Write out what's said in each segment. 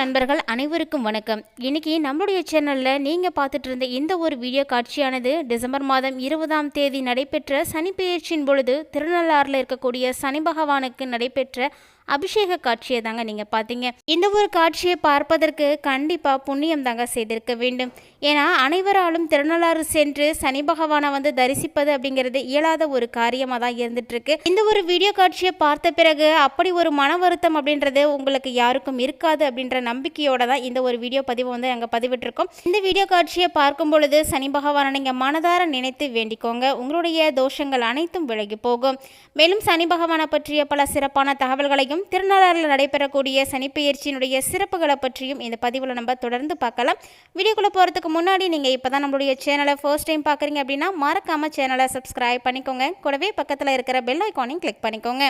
நண்பர்கள் அனைவருக்கும் வணக்கம். இன்னைக்கு நம்மளுடைய சேனல்ல நீங்க பார்த்துட்டு இருந்த இந்த ஒரு வீடியோ காட்சியானது டிசம்பர் மாதம் 20ஆம் தேதி நடைபெற்ற சனி பெயர்ச்சியின் பொழுது திருநள்ளாறுல இருக்கக்கூடிய சனி பகவானுக்கு நடைபெற்ற அபிஷேக காட்சியை தாங்க நீங்கள் பார்த்தீங்க. இந்த ஒரு காட்சியை பார்ப்பதற்கு கண்டிப்பாக புண்ணியம் தாங்க செய்திருக்க வேண்டும். ஏன்னா அனைவராலும் திருநள்ளாறு சென்று சனி பகவானை தரிசிப்பது அப்படிங்கிறது இயலாத ஒரு காரியமாக தான் இருந்துட்டு இருக்கு. இந்த ஒரு வீடியோ காட்சியை பார்த்த பிறகு அப்படி ஒரு மன வருத்தம் அப்படின்றது உங்களுக்கு யாருக்கும் இருக்காது அப்படின்ற நம்பிக்கையோட தான் இந்த ஒரு வீடியோ பதிவை நாங்கள் பதிவிட்டிருக்கோம். இந்த வீடியோ காட்சியை பார்க்கும் பொழுது சனி பகவானை நீங்கள் மனதார நினைத்து வேண்டிக்கோங்க. உங்களுடைய தோஷங்கள் அனைத்தும் விலகி போகும். மேலும் சனி பகவானை பற்றிய பல சிறப்பான தகவல்களையும் திருநள்ளாறில் நடைபெறக்கூடிய சனிப்பெயர்ச்சியினுடைய சிறப்புகளை பற்றியும் இந்த பதிவில் நம்ம தொடர்ந்து பார்க்கலாம். வீடியோக்குள்ளே போகிறதுக்கு முன்னாடி நீங்கள் இப்போ தான் நம்மளுடைய சேனலை ஃபர்ஸ்ட் டைம் பார்க்குறீங்க அப்படின்னா மறக்காமல் சேனலை சப்ஸ்கிரைப் பண்ணிக்கோங்க. கூடவே பக்கத்தில் இருக்கிற பெல் ஐக்கானையும் கிளிக் பண்ணிக்கோங்க.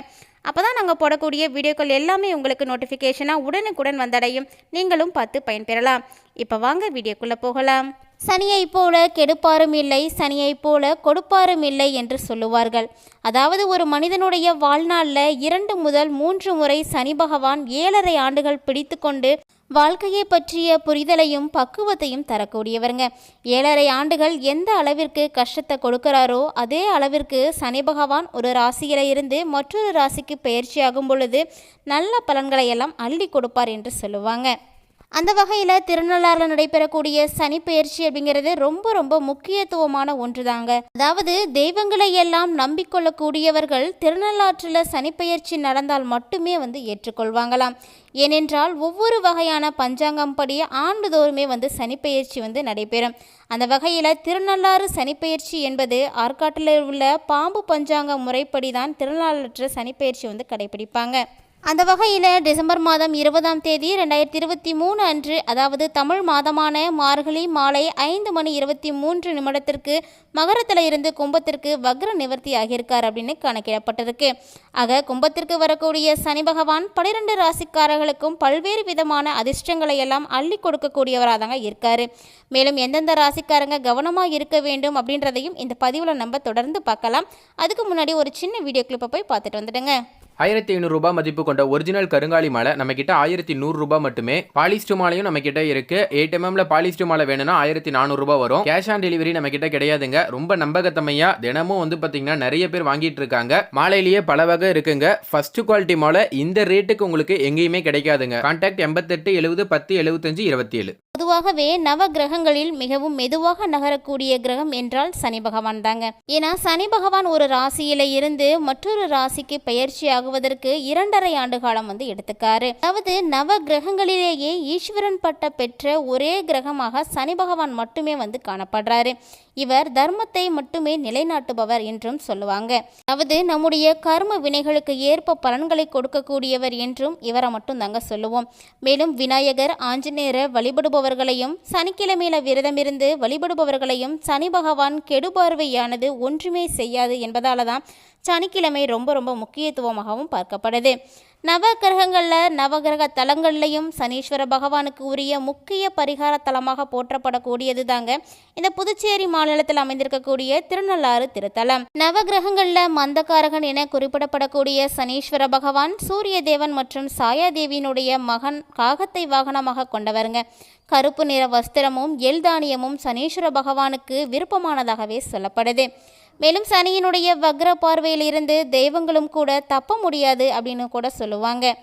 அப்போ தான் நாங்கள் போடக்கூடிய வீடியோக்கள் எல்லாமே உங்களுக்கு நோட்டிஃபிகேஷனாக உடனுக்குடன் வந்தடையும். நீங்களும் பார்த்து பயன்பெறலாம். இப்போ வாங்க வீடியோக்குள்ளே போகலாம். சனியை போல கெடுப்பாரும் இல்லை, சனியை போல கொடுப்பாரும் இல்லை என்று சொல்லுவார்கள். அதாவது ஒரு மனிதனுடைய வாழ்நாளில் 2 முதல் 3 முறை சனி பகவான் 7.5 ஆண்டுகள் பிடித்து கொண்டு வாழ்க்கையை பற்றிய புரிதலையும் பக்குவத்தையும் தரக்கூடியவருங்க. 7.5 ஆண்டுகள் எந்த அளவிற்கு கஷ்டத்தை கொடுக்கிறாரோ அதே அளவிற்கு சனி பகவான் ஒரு ராசியில இருந்து மற்றொரு ராசிக்கு பயிற்சியாகும் பொழுது நல்ல பலன்களை எல்லாம் அள்ளி கொடுப்பார் என்று சொல்லுவாங்க. அந்த வகையில் திருநள்ளாறில் நடைபெறக்கூடிய சனி பெயர்ச்சி அப்படிங்கிறது ரொம்ப ரொம்ப முக்கியத்துவமான ஒன்று தாங்க. அதாவது தெய்வங்களை எல்லாம் நம்பிக்கொள்ளக்கூடியவர்கள் திருநள்ளாற்றில் சனி பெயர்ச்சி நடந்தால் மட்டுமே ஏற்றுக்கொள்வாங்களாம். ஏனென்றால் ஒவ்வொரு வகையான பஞ்சாங்கம் படி ஆண்டுதோறுமே சனிப்பெயர்ச்சி நடைபெறும். அந்த வகையில் திருநள்ளாறு சனிப்பெயர்ச்சி என்பது ஆற்காட்டில் உள்ள பாம்பு பஞ்சாங்க முறைப்படி தான் திருநள்ளாற்று சனிப்பெயர்ச்சி கடைபிடிப்பாங்க. அந்த வகையில் டிசம்பர் மாதம் 20ஆம் தேதி 2023 அன்று, அதாவது தமிழ் மாதமான மார்கழி மாலை 5:23 மகரத்தில் இருந்து கும்பத்திற்கு வக்ர நிவர்த்தி ஆகியிருக்கார் அப்படின்னு கணக்கிடப்பட்டிருக்கு. ஆக கும்பத்திற்கு வரக்கூடிய சனி பகவான் 12 ராசிக்காரர்களுக்கும் பல்வேறு விதமான அதிர்ஷ்டங்களை எல்லாம் அள்ளி கொடுக்கக்கூடியவராக தாங்க இருக்காரு. மேலும் எந்தெந்த ராசிக்காரங்க கவனமாக இருக்க வேண்டும் அப்படின்றதையும் இந்த பதிவில் நம்ம தொடர்ந்து பார்க்கலாம். அதுக்கு முன்னாடி ஒரு சின்ன வீடியோ கிளிப்பை போய் பார்த்துட்டு வந்துடுங்க. 1500 ரூபாய் மதிப்பு கொண்ட ஒரிஜினல் கருங்காலி மாலை நம்ம கிட்ட 1100 ரூபாய் மட்டுமே. பாலிஸ்டர் மாலையும் நம்ம கிட்ட இருக்கு. 8 mm பாலிஸ்டர் மாலை வேணும்னா 1400 ரூபாய் வரும். கேஷ் ஆன் டெலிவரி நம்ம கிட்ட கிடையாதுங்க. ரொம்ப நம்பகத்தமையா தினமும் பாத்தீங்கன்னா நிறைய பேர் வாங்கிட்டு இருக்காங்க. மாலையிலேயே பல வகை இருக்குங்க. ஃபர்ஸ்ட் குவாலிட்டி மாலை இந்த ரேட்டுக்கு உங்களுக்கு எங்கேயுமே கிடைக்காதுங்க. கான்டாக்ட் 88 70 10 75 27. பொதுவாகவே நவ கிரகங்களில் மிகவும் மெதுவாக நகரக்கூடிய கிரகம் என்றால் சனி பகவான் தாங்க. ஏன்னா சனி பகவான் ஒரு ராசியில இருந்து மற்றொரு ராசிக்கு பயிற்சி ஆகுவதற்கு 2.5 ஆண்டு காலம் எடுத்துக்காரு. அதாவது நவ கிரகங்களிலேயே ஈஸ்வரன் பட்ட பெற்ற ஒரே கிரகமாக சனி பகவான் மட்டுமே காணப்படுறாரு. இவர் தர்மத்தை மட்டுமே நிலைநாட்டுபவர் என்றும் சொல்லுவாங்க. அதாவது நம்முடைய கர்ம வினைகளுக்கு ஏற்ப பலன்களை கொடுக்கக்கூடியவர் என்றும் இவரை மட்டும் தாங்க சொல்லுவோம். மேலும் விநாயகர், ஆஞ்சநேயரை வழிபடுபவர்களையும் சனிக்கிழமையில விரதமிருந்து வழிபடுபவர்களையும் சனி பகவான் கெடுபார்வையானது ஒன்றுமே செய்யாது என்பதால தான் சனிக்கிழமை ரொம்ப ரொம்ப முக்கியத்துவமாகவும் பார்க்கப்படுது. நவகிரகங்களில் நவகிரக தலங்கள்லையும் சனீஸ்வர பகவானுக்கு உரிய முக்கிய பரிகார தலமாக போற்றப்படக்கூடியது தாங்க இந்த புதுச்சேரி மாநிலத்தில் அமைந்திருக்கக்கூடிய திருநள்ளாறு திருத்தலம். நவகிரகங்களில் மந்தகாரகன் என குறிப்பிடப்படக்கூடிய சனீஸ்வர பகவான் சூரிய தேவன் மற்றும் சாயாதேவியினுடைய மகன் காகத்தை வாகனமாக கொண்டவருங்க. கருப்பு நிற வஸ்திரமும் எல்தானியமும் சனீஸ்வர பகவானுக்கு விருப்பமானதாகவே சொல்லப்படுது. மேலும் சனியினுடைய வக்ர பார்வையில் இருந்து தெய்வங்களும் கூட தப்ப முடியாது அப்படின்னு கூட சொல்லுவாங்க.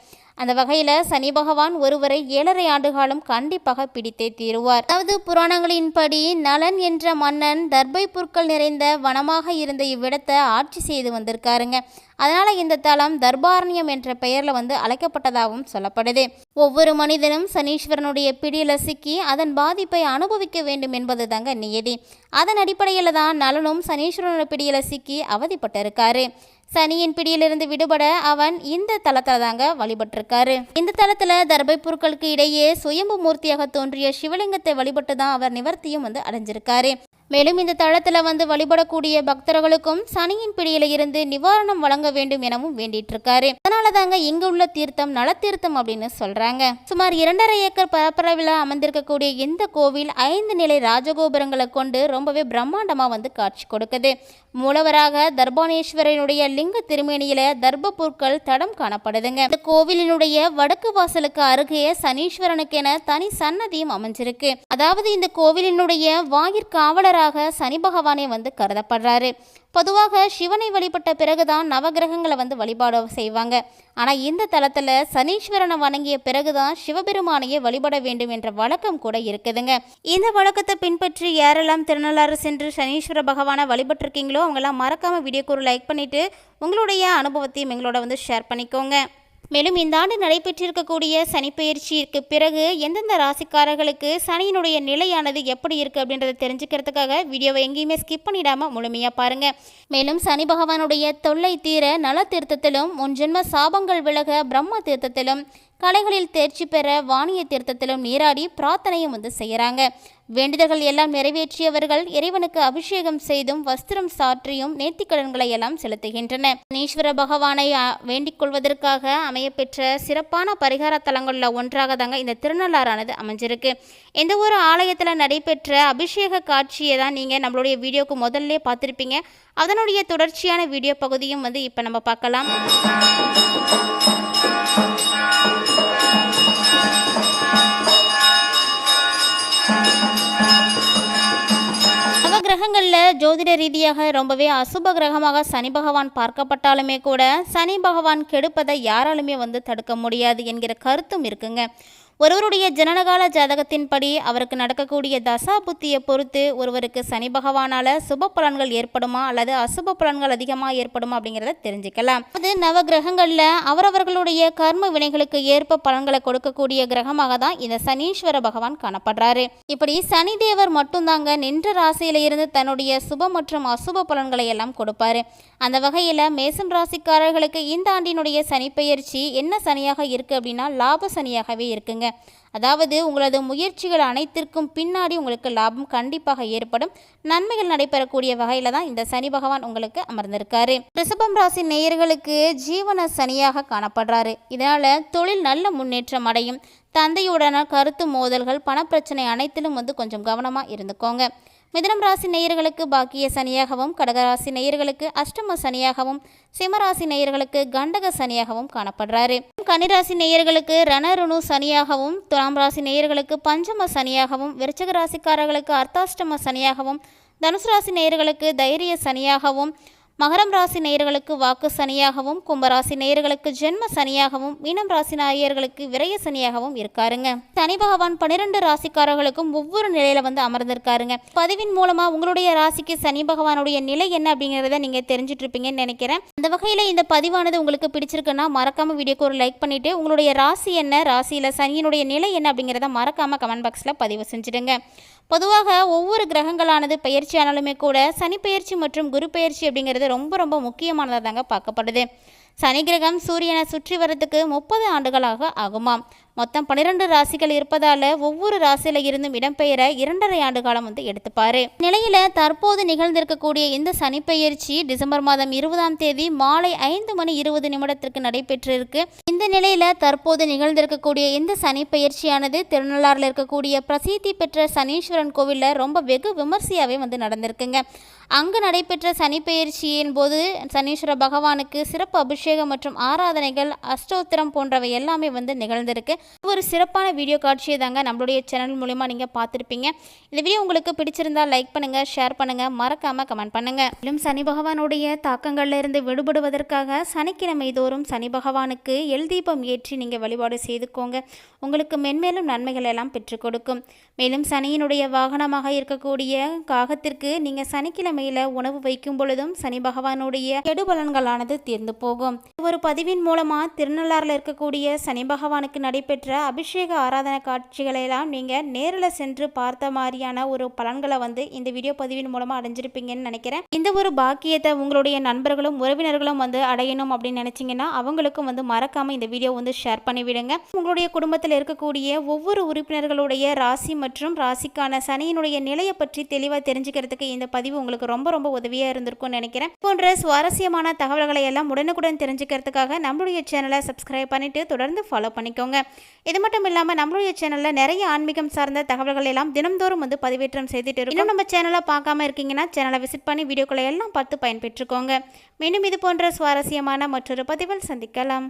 அந்த வகையில் சனி பகவான் ஒருவரை 7.5 ஆண்டு காலம் கண்டிப்பாக பிடித்தே தீருவார். அதாவது புராணங்களின்படி நலன் என்ற மன்னன் தர்பை புற்கள் நிறைந்த வனமாக இருந்த இவ்விடத்தை ஆட்சி செய்து வந்திருக்காருங்க. அதனால் இந்த தலம் தர்பாரண்யம் என்ற பெயரில் அழைக்கப்பட்டதாகவும் சொல்லப்படுது. ஒவ்வொரு மனிதனும் சனீஸ்வரனுடைய பிடியில் சிக்கி அதன் பாதிப்பை அனுபவிக்க வேண்டும் என்பது தாங்க நியதி. அதன் அடிப்படையில் தான் நலனும் சனீஸ்வரனோட பிடியில் சிக்கி அவதிப்பட்டிருக்காரு. சனியின் பிடியிலிருந்து விடுபட அவன் இந்த தலத்தில் தாங்க வழிபட்டிருக்காரு. இந்த தலத்தில் தர்பை பொருட்களுக்கு இடையே சுயம்பு மூர்த்தியாக தோன்றிய சிவலிங்கத்தை வழிபட்டு தான் அவர் நிவர்த்தியும் அடைஞ்சிருக்காரு. மேலும் இந்த தளத்தில் வந்து வழிபடக்கூடிய பக்தர்களுக்கும் சனியின் பிடியில இருந்து நிவாரணம் வழங்க வேண்டும் எனவும் வேண்டிட்டு இருக்காரு. அதனால தாங்க இங்க உள்ள தீர்த்தம் நலத்தீர்த்தம் அப்படின்னு சொல்றாங்க. சுமார் 2.5 ஏக்கர் பரப்பளவில் அமர்ந்திருக்கக்கூடிய இந்த கோவில் 5 நிலை ராஜகோபுரங்களை கொண்டு ரொம்பவே பிரம்மாண்டமா வந்து காட்சி கொடுக்குது. மூலவராக தர்பானேஸ்வரனுடைய லிங்க திருமேனியில தர்ப புற்கள் தடம் காணப்படுதுங்க. இந்த கோவிலினுடைய வடக்கு வாசலுக்கு அருகே சனீஸ்வரனுக்கென தனி சன்னதியும் அமைஞ்சிருக்கு. அதாவது இந்த கோவிலினுடைய வாயிற்காவலராக சனி பகவானே வந்து கருதப்படுறாரு. பொதுவாக சிவனை வழிபட்ட பிறகுதான் நவகிரகங்களை வந்து வழிபாடு செய்வாங்க. ஆனால் இந்த தலத்தில் சனீஸ்வரனை வணங்கிய பிறகுதான் சிவபெருமானையே வழிபட வேண்டும் என்ற வழக்கம் கூட இருக்குதுங்க. இந்த வழக்கத்தை பின்பற்றி யாரெல்லாம் திருநள்ளாறு சென்று சனீஸ்வர பகவானை வழிபட்டிருக்கீங்களோ அவங்கெல்லாம் மறக்காம வீடியோக்கு ஒரு லைக் பண்ணிட்டு உங்களுடைய அனுபவத்தையும் எங்களோட வந்து ஷேர் பண்ணிக்கோங்க. மேலும் இந்த ஆண்டு நடைபெற்றிருக்கக்கூடிய சனிப்பெயர்ச்சிக்கு பிறகு எந்தெந்த ராசிக்காரர்களுக்கு சனியினுடைய நிலையானது எப்படி இருக்குது அப்படின்றத தெரிஞ்சுக்கிறதுக்காக வீடியோவை எங்கேயுமே ஸ்கிப் பண்ணிடாமல் முழுமையாக பாருங்கள். மேலும் சனி பகவானுடைய தொல்லை தீர நல தீர்த்தத்திலும் முன்ஜென்ம சாபங்கள் விலக பிரம்ம தீர்த்தத்திலும் கலைகளில் தேர்ச்சி பெற வாணிய தீர்த்தத்திலும் நீராடி பிரார்த்தனையும் வந்து செய்கிறாங்க. வேண்டுதல்கள் எல்லாம் நிறைவேற்றியவர்கள் இறைவனுக்கு அபிஷேகம் செய்தும் வஸ்திரம் சாற்றியும் நேர்த்திக்கடன்களை எல்லாம் செலுத்துகின்றனர். சனீஸ்வர பகவானை வேண்டிக் கொள்வதற்காக அமையப்பெற்ற சிறப்பான பரிகார தலங்களில் ஒன்றாக தாங்க இந்த திருநள்ளாறானது அமைஞ்சிருக்கு. எந்த ஒரு ஆலயத்தில் நடைபெற்ற அபிஷேக காட்சியை தான் நீங்கள் நம்மளுடைய வீடியோக்கு முதல்ல பார்த்துருப்பீங்க. அதனுடைய தொடர்ச்சியான வீடியோ பகுதியும் வந்து இப்போ நம்ம பார்க்கலாம். கிரகங்களில் ஜோதிட ரீதியாக ரொம்பவே அசுப கிரகமாக சனி பகவான் பார்க்கப்பட்டாலுமே கூட சனி பகவான் கெடுப்பதை யாராலுமே வந்து தடுக்க முடியாது என்கிற கருத்தும் இருக்குங்க. ஒருவருடைய ஜனனகால ஜாதகத்தின்படி அவருக்கு நடக்கக்கூடிய தசா புத்தியை பொறுத்து ஒருவருக்கு சனி பகவானால் சுப பலன்கள் ஏற்படுமா அல்லது அசுப பலன்கள் அதிகமாக ஏற்படுமா அப்படிங்கிறத தெரிஞ்சுக்கலாம். அது நவ கிரகங்களில் அவரவர்களுடைய கர்ம வினைகளுக்கு ஏற்ப பலன்களை கொடுக்கக்கூடிய கிரகமாக தான் இந்த சனீஸ்வர பகவான் காணப்படுறாரு. இப்படி சனி தேவர் மட்டும்தாங்க நின்ற ராசியில இருந்து தன்னுடைய சுப மற்றும் அசுப பலன்களை எல்லாம் கொடுப்பாரு. அந்த வகையில் மேசம் ராசிக்காரர்களுக்கு இந்த ஆண்டினுடைய சனிப்பெயர்ச்சி என்ன சனியாக இருக்குது அப்படின்னா லாப சனியாகவே இருக்குங்க. அதாவது உங்களது முயற்சிகள் அனைத்திற்கும் பின்னாடி உங்களுக்கு லாபம் கண்டிப்பாக ஏற்படும். நன்மைகள் நடைபெறக்கூடிய வகையில் தான் இந்த சனி பகவான் உங்களுக்கு அமர்ந்திருக்காரு. ரிஷபம் ராசி நேயர்களுக்கு ஜீவன சனியாக காணப்படுறாரு. இதனால் தொழில் நல்ல முன்னேற்றம் அடையும். தந்தையுடன கருத்து மோதல்கள் பணப்பிரச்சனை அனைத்திலும் வந்து கொஞ்சம் கவனமாக இருந்துக்கோங்க. மிதுனம் ராசி நேயர்களுக்கு பாக்கிய சனியாகவும், கடகராசி நேயர்களுக்கு அஷ்டம சனியாகவும், சிம்மராசி நேயர்களுக்கு கண்டக சனியாகவும் காணப்படுறாரு. கன்னிராசி நேயர்களுக்கு ரணருணு சனியாகவும், துலாம் ராசி நேயர்களுக்கு பஞ்சம சனியாகவும், விருச்சிக ராசிக்காரர்களுக்கு அர்த்தாஷ்டம சனியாகவும், தனுசு ராசி நேயர்களுக்கு தைரிய சனியாகவும், மகரம் ராசி நேயர்களுக்கு வாக்கு சனியாகவும், கும்பராசி நேயர்களுக்கு ஜென்ம சனியாகவும், மீனம் ராசி நேயர்களுக்கு விரய சனியாகவும் இருக்காருங்க. சனி பகவான் 12 ராசிக்காரர்களுக்கும் ஒவ்வொரு நிலையில வந்து அமர்ந்திருக்காருங்க. பதிவின் மூலமா உங்களுடைய ராசிக்கு சனி பகவானுடைய நிலை என்ன அப்படிங்கிறத நீங்க தெரிஞ்சுட்டு இருப்பீங்கன்னு நினைக்கிறேன். அந்த வகையில இந்த பதிவானது உங்களுக்கு பிடிச்சிருக்குன்னா மறக்காம வீடியோக்கு ஒரு லைக் பண்ணிட்டு உங்களுடைய ராசி என்ன, ராசியில சனியினுடைய நிலை என்ன அப்படிங்கிறத மறக்காம கமெண்ட் பாக்ஸ்ல பதிவு செஞ்சுடுங்க. பொதுவாக ஒவ்வொரு கிரகங்களானது பயிற்சி ஆனாலுமே கூட சனி பயிற்சி மற்றும் குரு பயிற்சி அப்படிங்கிறது ரொம்ப ரொம்ப முக்கியமானதாக தாங்க பார்க்கப்படுது. சனி கிரகம் சூரியனை சுற்றி வரதுக்கு 30 ஆண்டுகளாக ஆகுமாம். மொத்தம் 12 ராசிகள் இருப்பதால் ஒவ்வொரு ராசியில் இருந்தும் இடம்பெயர 2.5 ஆண்டு காலம் வந்து எடுத்துப்பாரு. நிலையில தற்போது நிகழ்ந்திருக்கக்கூடிய இந்த சனிப்பெயர்ச்சி டிசம்பர் மாதம் 20ஆம் தேதி மாலை 5:20 நடைபெற்றிருக்கு. இந்த நிலையில தற்போது நிகழ்ந்திருக்கக்கூடிய இந்த சனிப்பெயர்ச்சியானது திருநள்ளாறில் இருக்கக்கூடிய பிரசித்தி பெற்ற சனீஸ்வரன் கோவிலில் ரொம்ப வெகு விமர்சையாகவே வந்து நடந்திருக்குங்க. அங்கு நடைபெற்ற சனிப்பெயர்ச்சியின் போது சனீஸ்வர பகவானுக்கு சிறப்பு அபிஷேகம் மற்றும் ஆராதனைகள், அஷ்டோத்திரம் போன்றவை எல்லாமே வந்து நிகழ்ந்திருக்கு. ஒரு சிறப்பான வீடியோ காட்சியை தாங்க நம்மளுடைய சேனல் மூலமா நீங்க பார்த்துருப்பீங்க. இந்த வீடியோ உங்களுக்கு பிடிச்சிருந்தா லைக் பண்ணுங்க, ஷேர் பண்ணுங்க, மறக்காம கமெண்ட் பண்ணுங்க. மேலும் சனி பகவானுடைய தாக்கங்கள்ல இருந்து விடுபடுவதற்காக சனிக்கிழமை தோறும் சனி பகவானுக்கு எல் தீபம் ஏற்றி நீங்க வழிபாடு செய்துக்கோங்க. உங்களுக்கு மென்மேலும் நன்மைகள் எல்லாம் பெற்றுக் கொடுக்கும். மேலும் சனியினுடைய வாகனமாக இருக்கக்கூடிய காகத்திற்கு நீங்க சனிக்கிழமையில உணவு வைக்கும் பொழுதும் சனி பகவானுடைய கெடுபலன்களானது தீர்ந்து போகும். ஒரு பதிவின் மூலமா திருநள்ளாறில் இருக்கக்கூடிய சனி பகவானுக்கு நடைபெற்ற அபிஷேக ஆராதனை காட்சிகளை எல்லாம் நீங்க நேரில் சென்று பார்த்த மாதிரியான ஒரு பலன்களை வந்து இந்த வீடியோ பதிவின் மூலமா அடைஞ்சிருப்பீங்கன்னு நினைக்கிறேன். இந்த ஒரு பாக்கியத்தை உங்களுடைய நண்பர்களும் உறவினர்களும் வந்து அடையணும் அப்படின்னு நினைச்சீங்கன்னா அவங்களுக்கும் வந்து மறக்காம இந்த வீடியோ வந்து ஷேர் பண்ணி விடுங்க. உங்களுடைய குடும்பத்தில் ஜாதகத்தில் இருக்கக்கூடிய ஒவ்வொரு உறுப்பினர்களுடைய ராசி மற்றும் ராசிக்கான சனியினுடைய நிலையை பற்றி தெளிவாக தெரிஞ்சுக்கிறதுக்கு இந்த பதிவு உங்களுக்கு ரொம்ப ரொம்ப உதவியாக இருந்திருக்கும்னு நினைக்கிறேன். போன்ற சுவாரஸ்யமான தகவல்களை எல்லாம் உடனுக்குடன் தெரிஞ்சுக்கிறதுக்காக நம்மளுடைய சேனலை சப்ஸ்கிரைப் பண்ணிட்டு தொடர்ந்து ஃபாலோ பண்ணிக்கோங்க. இது மட்டும் இல்லாமல் நம்மளுடைய சேனலில் நிறைய ஆன்மீகம் சார்ந்த தகவல்கள் எல்லாம் தினம்தோறும் பதிவேற்றம் செய்துட்டு இருக்கோம். இன்னும் நம்ம சேனலை பார்க்காம இருக்கீங்கன்னா சேனலை விசிட் பண்ணி வீடியோக்களை எல்லாம் பார்த்து பயன்பெற்றுக்கோங்க. மீண்டும் இது போன்ற சுவாரஸ்யமான மற்றொரு பதிவில் சந்திக்கலாம்.